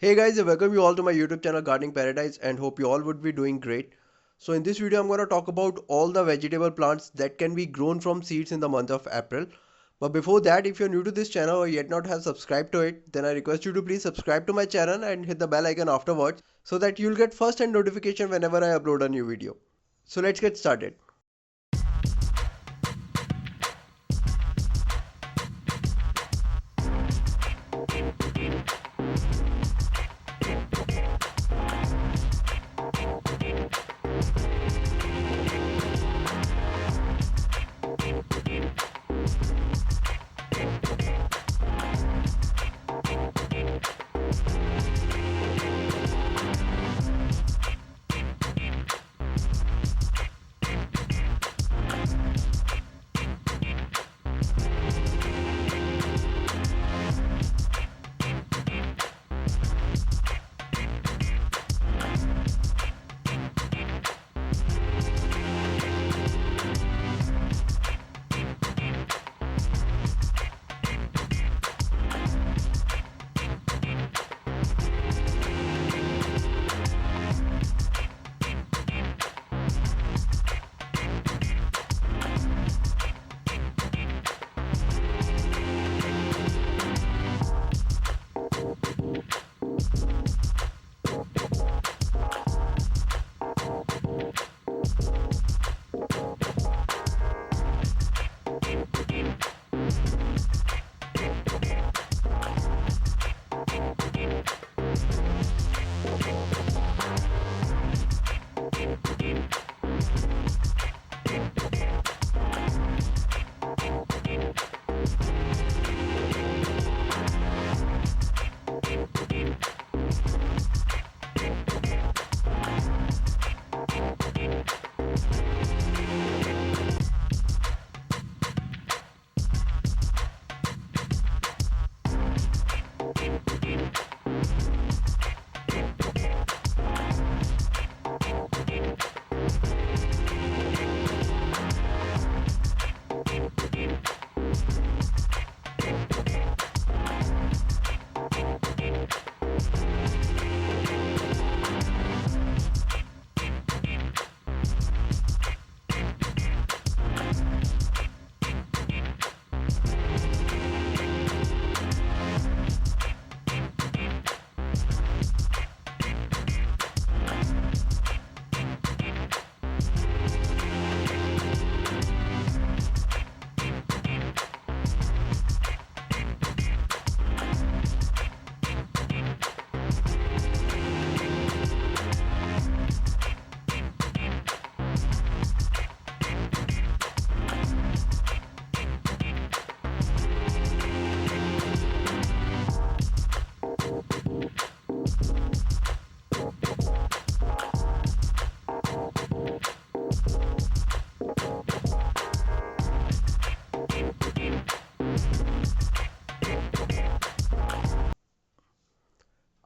Hey guys, I welcome you all to my YouTube channel Gardening Paradise and hope you all would be doing great. So in this video I'm going to talk about all the vegetable plants that can be grown from seeds in the month of April. But before that, if you're new to this channel or yet not have subscribed to it, then I request you to please subscribe to my channel and hit the bell icon afterwards so that you'll get first hand notification whenever I upload a new video. So let's get started.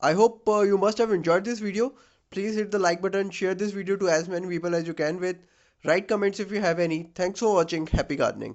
I hope you must have enjoyed this video. Please hit the like button, share this video to as many people as you can with. Write comments if you have any. Thanks for watching. Happy gardening.